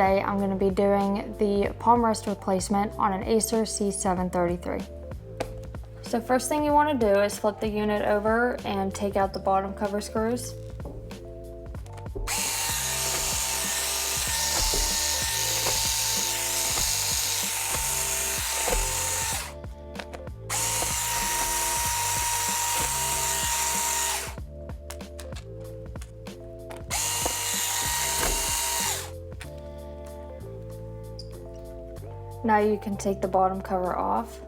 today I'm going to be doing the palm rest replacement on an Acer C733. So first thing you want to do is flip the unit over and take out the bottom cover screws. Now you can take the bottom cover off.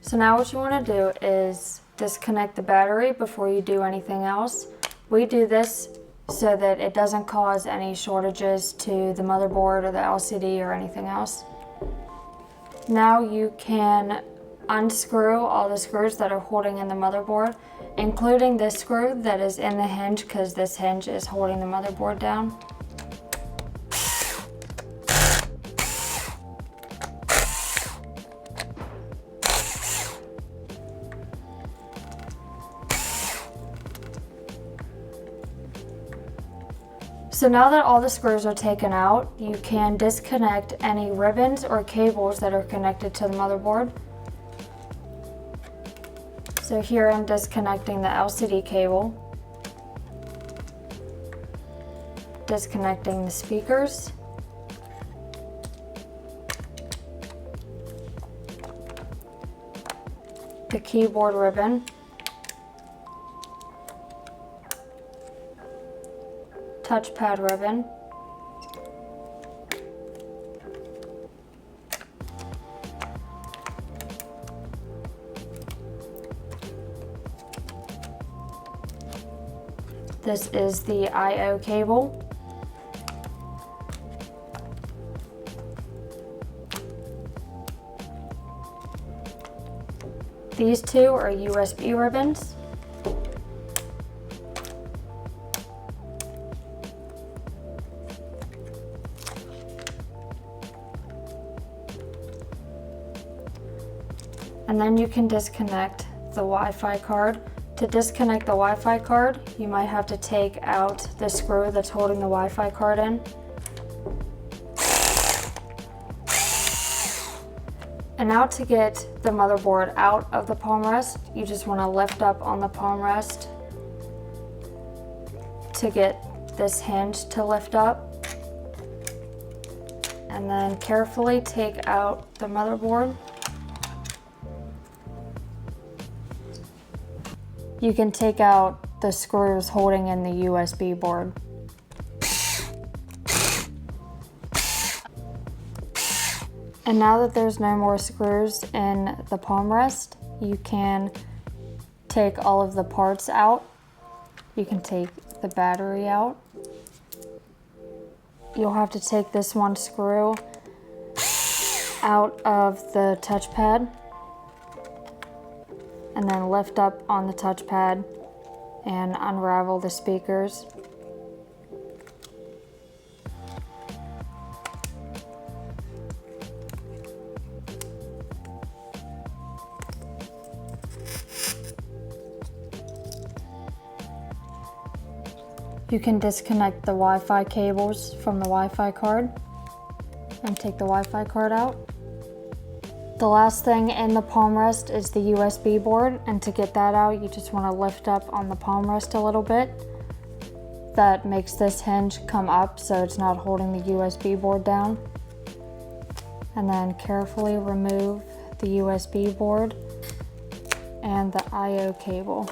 So now what you want to do is disconnect the battery before you do anything else. We do this so that it doesn't cause any shortages to the motherboard or the LCD or anything else. Now you can unscrew all the screws that are holding in the motherboard, including this screw that is in the hinge, because this hinge is holding the motherboard down. So now that all the screws are taken out, you can disconnect any ribbons or cables that are connected to the motherboard. So here I'm disconnecting the LCD cable, disconnecting the speakers, the keyboard ribbon, touchpad ribbon, this is the I/O cable, these two are USB ribbons, and then you can disconnect the Wi-Fi card. To disconnect the Wi-Fi card, you might have to take out the screw that's holding the Wi-Fi card in. And now to get the motherboard out of the palm rest, you just want to lift up on the palm rest to get this hinge to lift up. And then carefully take out the motherboard. You can take out the screws holding in the USB board. And now that there's no more screws in the palm rest, you can take all of the parts out. You can take the battery out. You'll have to take this one screw out of the touchpad, and then lift up on the touchpad and unravel the speakers. You can disconnect the Wi-Fi cables from the Wi-Fi card and take the Wi-Fi card out. The last thing in the palm rest is the USB board, and to get that out, you just want to lift up on the palm rest a little bit. That makes this hinge come up so it's not holding the USB board down. And then carefully remove the USB board and the I/O cable.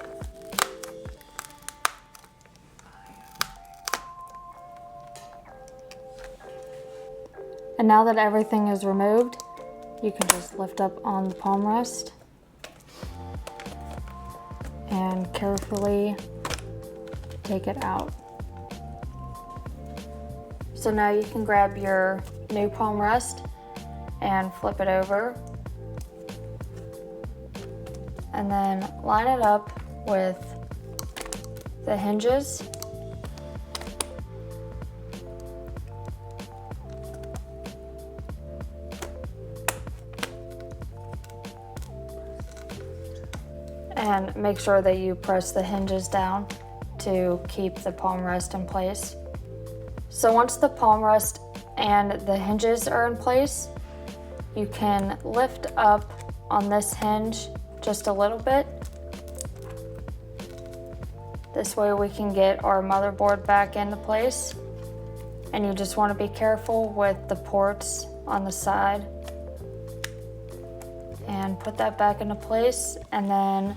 And now that everything is removed, you can just lift up on the palm rest and carefully take it out. So now you can grab your new palm rest and flip it over and then line it up with the hinges. And make sure that you press the hinges down to keep the palm rest in place. So once the palm rest and the hinges are in place, you can lift up on this hinge just a little bit. This way we can get our motherboard back into place. And you just want to be careful with the ports on the side. And put that back into place, and then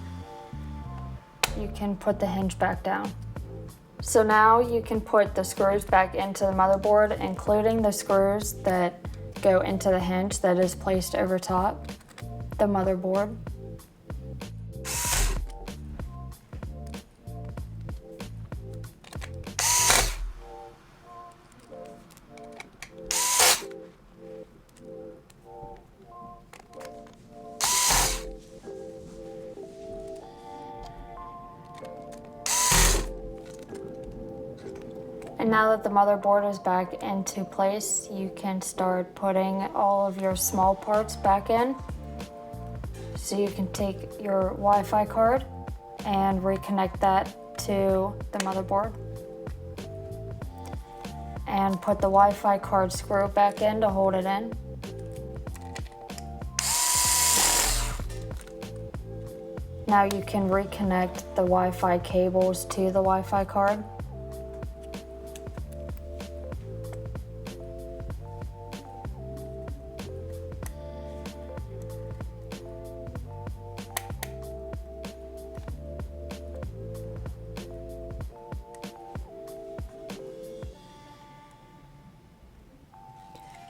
you can put the hinge back down. So now you can put the screws back into the motherboard, including the screws that go into the hinge that is placed over top the motherboard. And now that the motherboard is back into place, you can start putting all of your small parts back in. So you can take your Wi-Fi card and reconnect that to the motherboard. And put the Wi-Fi card screw back in to hold it in. Now you can reconnect the Wi-Fi cables to the Wi-Fi card.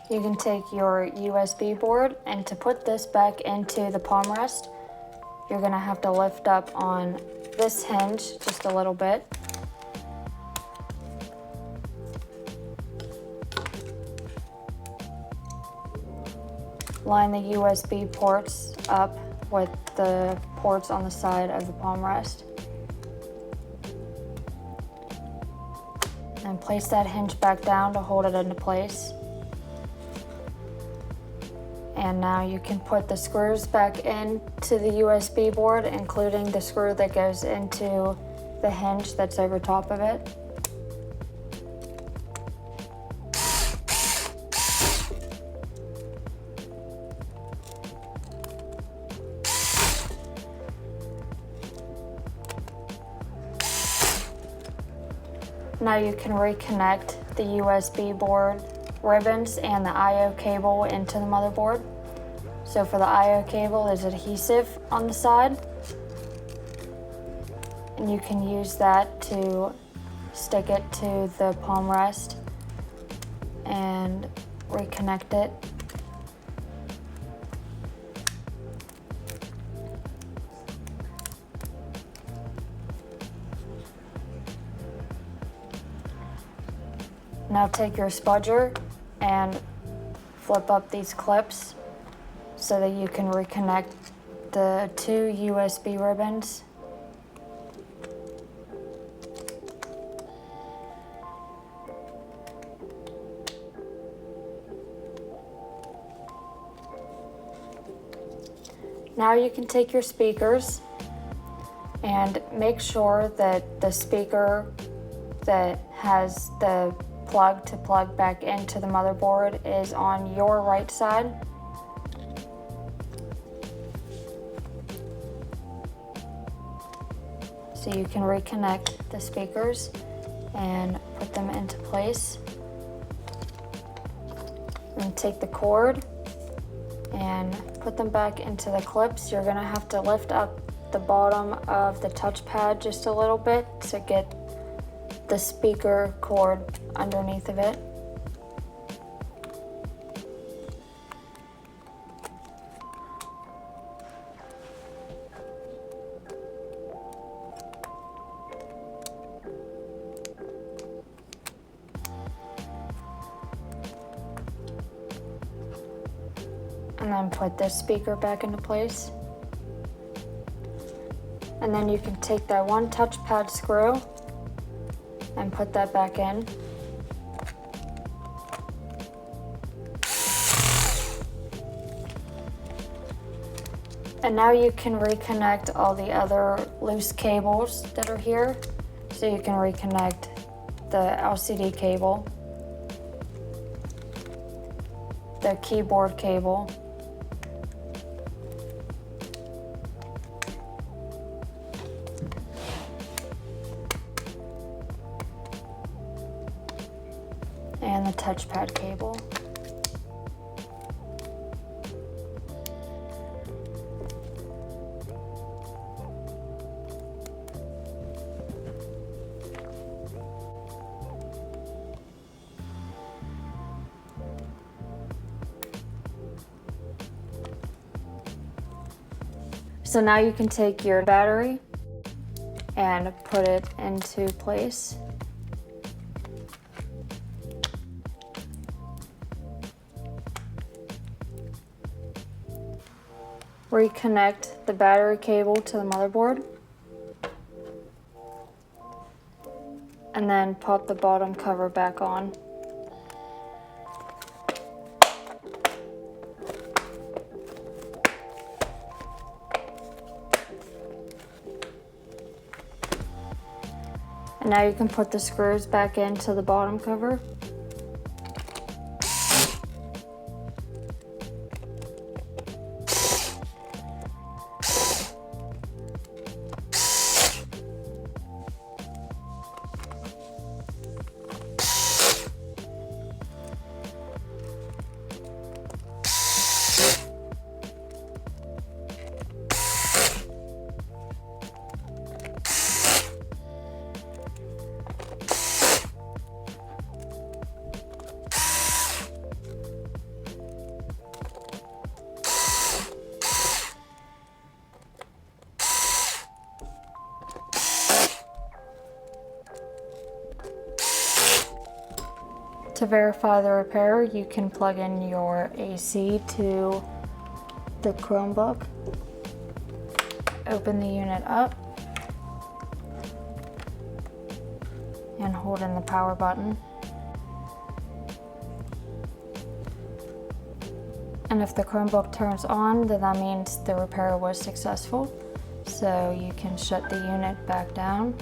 You can take your USB board, and to put this back into the palm rest, you're gonna have to lift up on this hinge just a little bit. Line the USB ports up with the ports on the side of the palm rest. And place that hinge back down to hold it into place. And now you can put the screws back into the USB board, including the screw that goes into the hinge that's over top of it. Now you can reconnect the USB board ribbons and the I/O cable into the motherboard. So for the I/O cable, there's adhesive on the side, and you can use that to stick it to the palm rest and reconnect it. Now take your spudger and flip up these clips so that you can reconnect the two USB ribbons. Now you can take your speakers and make sure that the speaker that has the plug to plug back into the motherboard is on your right side. So you can reconnect the speakers and put them into place. And take the cord and put them back into the clips. You're gonna have to lift up the bottom of the touchpad just a little bit to get the speaker cord underneath of it. And then put this speaker back into place. And then you can take that one touchpad screw and put that back in. And now you can reconnect all the other loose cables that are here. So you can reconnect the LCD cable, the keyboard cable, and the touchpad cable. So now you can take your battery and put it into place. Reconnect the battery cable to the motherboard. And then pop the bottom cover back on. And now you can put the screws back into the bottom cover. To verify the repair, you can plug in your AC to the Chromebook. Open the unit up and hold in the power button. And if the Chromebook turns on, then that means the repair was successful. So you can shut the unit back down.